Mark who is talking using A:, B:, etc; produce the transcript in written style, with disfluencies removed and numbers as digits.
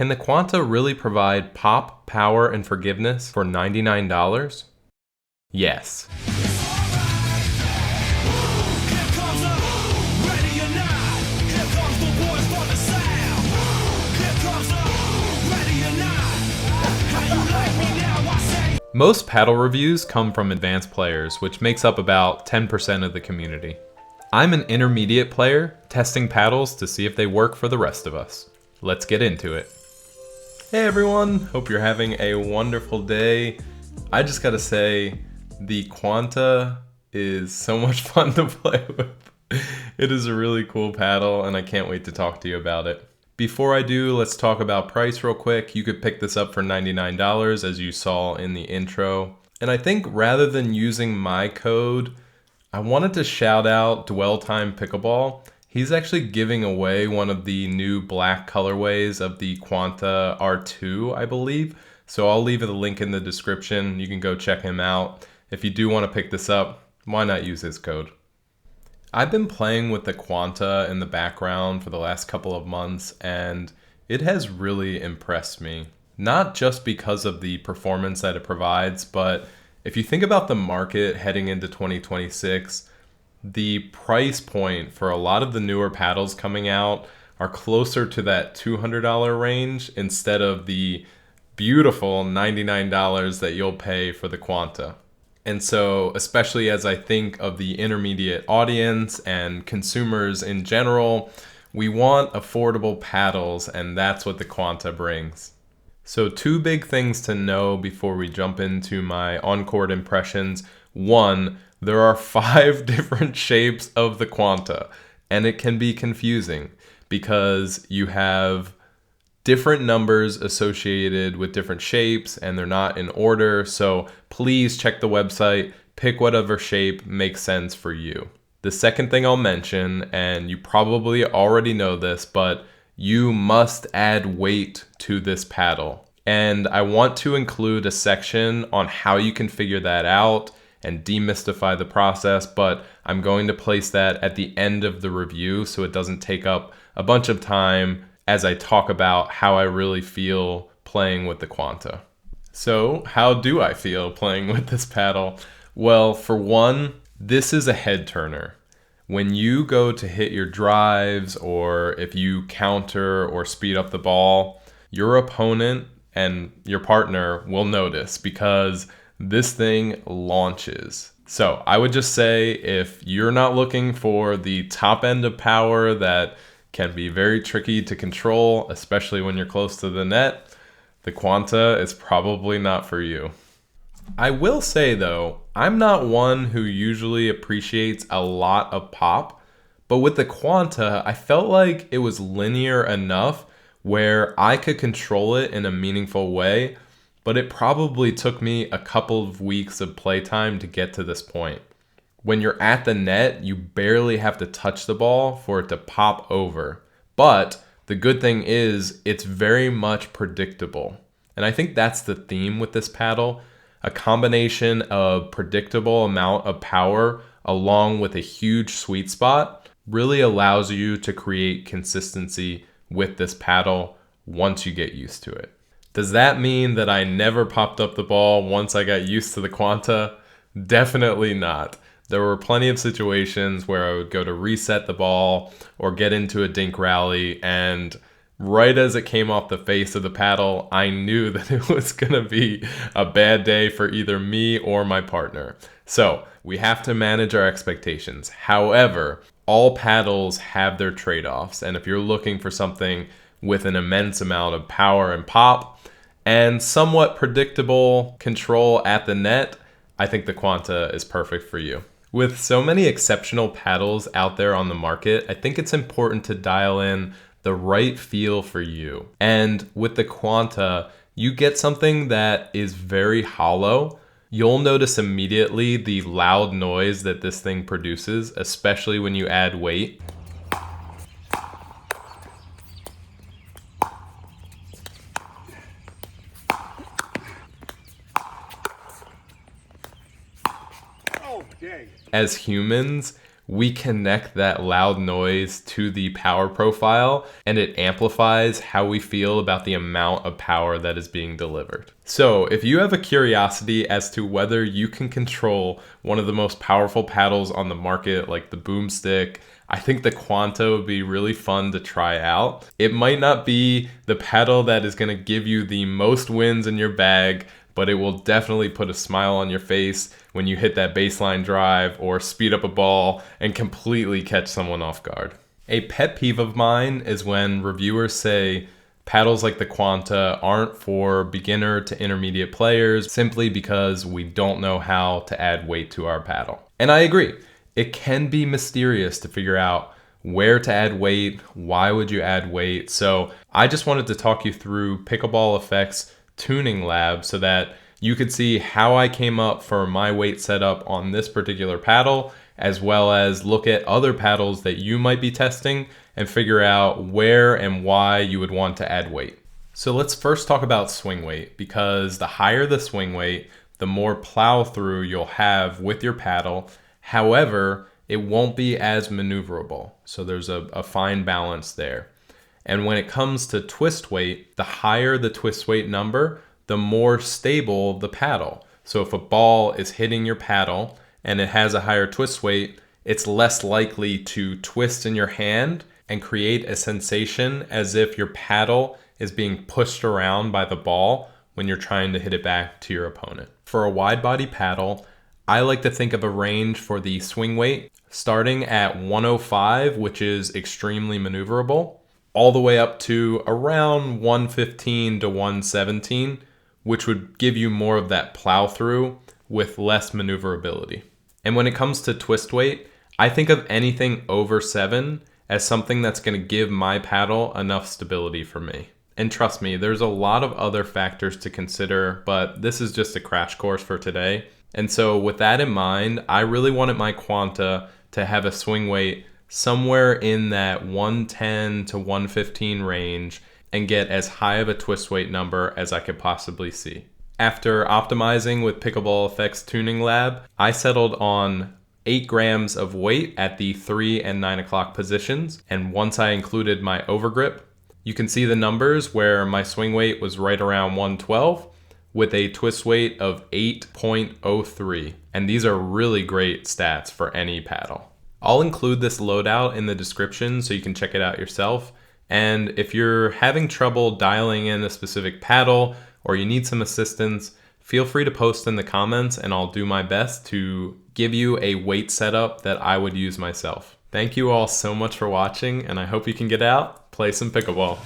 A: Can the Quanta really provide pop, power, and forgiveness for $99? Yes. Most paddle reviews come from advanced players, which makes up about 10% of the community. I'm an intermediate player, testing paddles to see if they work for the rest of us. Let's get into it. Hey everyone, hope you're having a wonderful day. I just gotta say, the Quanta is so much fun to play with. It is a really cool paddle and I can't wait to talk to you about it. Before I do, let's talk about price real quick. You could pick this up for $99 as you saw in the intro. And I think rather than using my code, I wanted to shout out Dwelltime Pickleball. He's actually giving away one of the new black colorways of the Quanta R2, I believe. So I'll leave a link in the description. You can go check him out. If you do want to pick this up, why not use his code? I've been playing with the Quanta in the background for the last couple of months, and it has really impressed me. Not just because of the performance that it provides, but if you think about the market heading into 2026, the price point for a lot of the newer paddles coming out are closer to that $200 range instead of the beautiful $99 that you'll pay for the Quanta. And so, especially as I think of the intermediate audience and consumers in general, we want affordable paddles, and that's what the Quanta brings. So 2 big things to know before we jump into my on-court impressions. 1, there are 5 different shapes of the Quanta, and it can be confusing because you have different numbers associated with different shapes and they're not in order. So please check the website, pick whatever shape makes sense for you. The second thing I'll mention, and you probably already know this, but you must add weight to this paddle. And I want to include a section on how you can figure that out and demystify the process, but I'm going to place that at the end of the review so it doesn't take up a bunch of time as I talk about how I really feel playing with the Quanta. So, how do I feel playing with this paddle? Well, for one, this is a head turner. When you go to hit your drives, or if you counter or speed up the ball, your opponent and your partner will notice because this thing launches. So I would just say if you're not looking for the top end of power that can be very tricky to control, especially when you're close to the net, the Quanta is probably not for you. I will say though, I'm not one who usually appreciates a lot of pop, but with the Quanta, I felt like it was linear enough where I could control it in a meaningful way, but it probably took me a couple of weeks of playtime to get to this point. When you're at the net, you barely have to touch the ball for it to pop over. But the good thing is it's very much predictable. And I think that's the theme with this paddle. A combination of predictable amount of power along with a huge sweet spot really allows you to create consistency with this paddle once you get used to it. Does that mean that I never popped up the ball once I got used to the Quanta? Definitely not. There were plenty of situations where I would go to reset the ball or get into a dink rally, and right as it came off the face of the paddle, I knew that it was going to be a bad day for either me or my partner. So we have to manage our expectations. However, all paddles have their trade-offs, and if you're looking for something with an immense amount of power and pop and somewhat predictable control at the net, I think the Quanta is perfect for you. With so many exceptional paddles out there on the market, I think it's important to dial in the right feel for you. And with the Quanta, you get something that is very hollow. You'll notice immediately the loud noise that this thing produces, especially when you add weight. As humans, we connect that loud noise to the power profile, and it amplifies how we feel about the amount of power that is being delivered. So if you have a curiosity as to whether you can control one of the most powerful paddles on the market, like the boomstick, I think the Quanta would be really fun to try out. It might not be the paddle that is going to give you the most wins in your bag, but it will definitely put a smile on your face when you hit that baseline drive or speed up a ball and completely catch someone off guard. A pet peeve of mine is when reviewers say paddles like the Quanta aren't for beginner to intermediate players simply because we don't know how to add weight to our paddle. And I agree. It can be mysterious to figure out where to add weight, why would you add weight. So I just wanted to talk you through Pickleball Effects Tuning Lab so that you could see how I came up for my weight setup on this particular paddle, as well as look at other paddles that you might be testing and figure out where and why you would want to add weight. So let's first talk about swing weight, because the higher the swing weight, the more plow through you'll have with your paddle. However, it won't be as maneuverable. So there's a fine balance there. And when it comes to twist weight, the higher the twist weight number, the more stable the paddle. So if a ball is hitting your paddle and it has a higher twist weight, it's less likely to twist in your hand and create a sensation as if your paddle is being pushed around by the ball when you're trying to hit it back to your opponent. For a wide body paddle, I like to think of a range for the swing weight starting at 105, which is extremely maneuverable, all the way up to around 115 to 117, which would give you more of that plow through with less maneuverability. And when it comes to twist weight, I think of anything over 7 as something that's going to give my paddle enough stability for me. And trust me, there's a lot of other factors to consider, but this is just a crash course for today. And so with that in mind, I really wanted my Quanta to have a swing weight somewhere in that 110 to 115 range and get as high of a twist weight number as I could possibly see. After optimizing with Pickleball Effects Tuning Lab, I settled on 8 grams of weight at the 3 and 9 o'clock positions. And once I included my overgrip, you can see the numbers where my swing weight was right around 112 with a twist weight of 8.03. And these are really great stats for any paddle. I'll include this loadout in the description so you can check it out yourself. And if you're having trouble dialing in a specific paddle or you need some assistance, feel free to post in the comments and I'll do my best to give you a weight setup that I would use myself. Thank you all so much for watching, and I hope you can get out, play some pickleball.